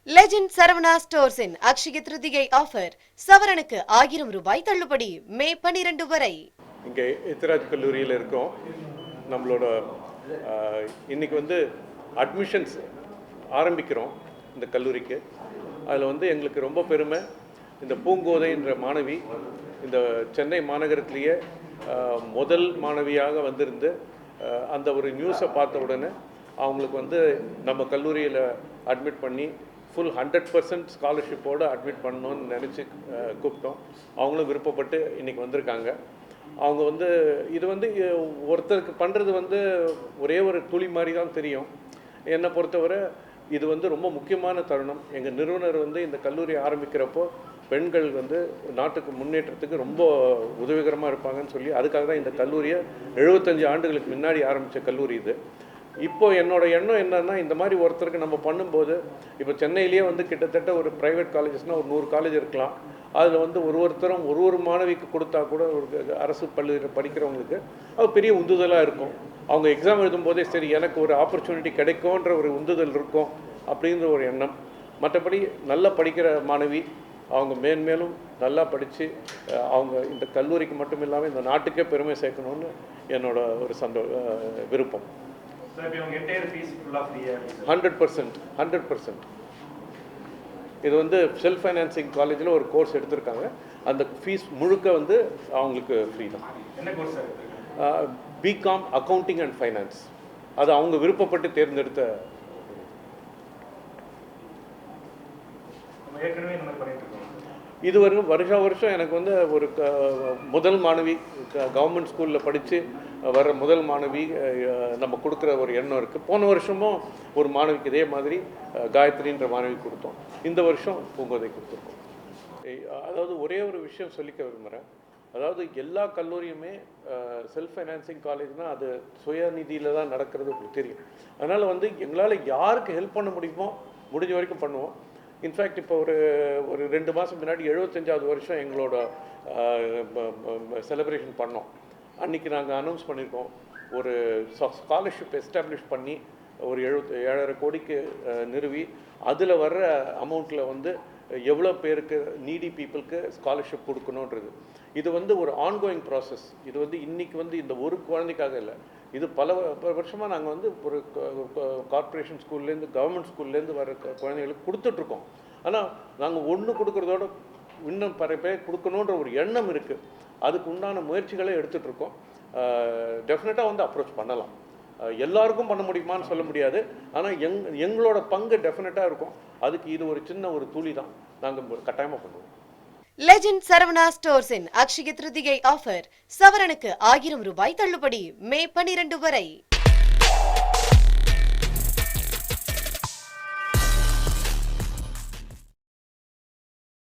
Legend Saravana Stores in Akshaya Trithigay offer சவரனுக்கு 1000 ரூபாய் தள்ளுபடி மே 12 வரை. இங்கே எத்திராஜ் கல்லூரியில் இருக்கோம். நம்மளோட இன்னைக்கு வந்து அட்மிஷன்ஸ் ஆரம்பிக்கிறோம் இந்த கல்லூரிக்கு. அதில் வந்து எங்களுக்கு ரொம்ப பெருமை. இந்த பூங்கோதை என்ற மாணவி இந்த சென்னை மாநகரத்திலேயே முதல் மாணவியாக வந்திருந்து அந்த ஒரு நியூஸை பார்த்த உடனே அவங்களுக்கு வந்து நம்ம கல்லூரியில் அட்மிட் பண்ணி ஃபுல் 100% ஸ்காலர்ஷிப்போடு அட்மிட் பண்ணணும்னு நினச்சி கூப்பிட்டோம். அவங்களும் விருப்பப்பட்டு இன்றைக்கி வந்திருக்காங்க. அவங்க வந்து இது வந்து ஒருத்தருக்கு பண்ணுறது வந்து ஒரே ஒரு துளி மாதிரி தான் தெரியும். என்னை பொறுத்தவரை இது வந்து ரொம்ப முக்கியமான தருணம். எங்கள் நிறுவனர் வந்து இந்த கல்லூரி ஆரம்பிக்கிறப்போ பெண்கள் வந்து நாட்டுக்கு முன்னேற்றத்துக்கு ரொம்ப உதவிகரமாக இருப்பாங்கன்னு சொல்லி அதுக்காக தான் இந்த கல்லூரியை 75 ஆண்டுகளுக்கு முன்னாடி ஆரம்பித்த கல்லூரி இது. இப்போ என்னோட எண்ணம் என்னன்னா, இந்த மாதிரி ஒருத்தருக்கு நம்ம பண்ணும்போது இப்போ சென்னையிலேயே வந்து கிட்டத்தட்ட ஒரு ப்ரைவேட் காலேஜஸ்னால் ஒரு 100 காலேஜ் இருக்கலாம். அதில் வந்து ஒருத்தரும் ஒரு மாணவிக்கு கொடுத்தா கூட ஒரு அரசு பள்ளியில் படிக்கிறவங்களுக்கு அது பெரிய உந்துதலாக இருக்கும். அவங்க எக்ஸாம் எழுதும்போதே சரி எனக்கு ஒரு ஆப்பர்ச்சுனிட்டி கிடைக்கும்ன்ற ஒரு உந்துதல் இருக்கும் அப்படின்ற ஒரு எண்ணம். மற்றபடி நல்லா படிக்கிற மாணவி அவங்க மேன்மேலும் நல்லா படித்து அவங்க இந்த கல்லூரிக்கு மட்டும் இல்லாமல் இந்த நாட்டுக்கே பெருமை சேர்க்கணும்னு என்னோட ஒரு விருப்பம். 100%. இது வந்து செல்ஃப் ஃபைனான்சிங் காலேஜில் ஒரு கோர்ஸ் எடுத்திருக்காங்க. அந்த ஃபீஸ் முழுக்க வந்து அவங்களுக்கு ஃப்ரீ தான். என்ன course? BCom accounting and finance. அது அவங்க விருப்பப்பட்டு தேர்ந்தெடுத்த. இது வரைக்கும் வருஷம் எனக்கு வந்து ஒரு முதல் மாணவி கவர்மெண்ட் ஸ்கூலில் படித்து வர முதல் மாணவி நம்ம கொடுக்குற ஒரு எண்ணம் இருக்குது. போன வருஷமும் ஒரு மாணவிக்கு இதே மாதிரி காயத்ரின்ற மாணவி கொடுத்தோம். இந்த வருஷம் பூங்கோதை கொடுத்துருக்கோம். அதாவது ஒரே ஒரு விஷயம் சொல்லிக்க விரும்புகிறேன். அதாவது எல்லா கல்லூரியுமே செல்ஃப் ஃபைனான்சிங் காலேஜ்னால் அது சுயநிதியில் தான் நடக்கிறது உங்களுக்கு தெரியும். அதனால் வந்து எங்களால் யாருக்கு ஹெல்ப் பண்ண முடியுமோ முடிஞ்ச வரைக்கும் பண்ணுவோம். இன்ஃபேக்ட் இப்போ ஒரு 2 மாதம் முன்னாடி 75வது வருஷம் எங்களோட செலிப்ரேஷன் பண்ணோம். அன்றைக்கி நாங்கள் அனௌன்ஸ் பண்ணியிருக்கோம். ஒரு ஸ்காலர்ஷிப் எஸ்டாப்ளிஷ் பண்ணி ஒரு 7.5 கோடிக்கு நிறுவி அதில் வர்ற அமௌண்ட்டில் வந்து எவ்வளோ பேருக்கு நீடி பீப்புளுக்கு ஸ்காலர்ஷிப் கொடுக்கணுன்றது. இது வந்து ஒரு ஆன்கோயிங் ப்ராசஸ். இது வந்து இன்றைக்கி வந்து இந்த ஒரு குழந்தைக்காக இல்லை, இது பல வருஷமாக நாங்கள் வந்து ஒரு கார்ப்பரேஷன் ஸ்கூல்லேருந்து கவர்மெண்ட் ஸ்கூல்லேருந்து வர குழந்தைகளுக்கு கொடுத்துட்ருக்கோம். ஆனால் நாங்கள் ஒன்று கொடுக்குறதோட இன்னும் பல பேர் கொடுக்கணுன்ற ஒரு எண்ணம் இருக்குது. அதுக்கு உண்டான முயற்சிகளை எடுத்துகிட்ருக்கோம். டெஃபினட்டாக வந்து அப்ரோச் பண்ணலாம். எல்லாருக்கும் பண்ண முடியுமான்னு சொல்ல முடியாது. ஆனால் எங்களோட பங்கு டெஃபினட்டாக இருக்கும். அதுக்கு இது ஒரு சின்ன ஒரு துளி தான். நாங்கள் கட்டாயமாக பண்ணுவோம். Legend Saravana Stores in Akshaya Trithigay offer சவரனுக்கு 1000 ரூபாய் தள்ளுபடி மே 12 வரை.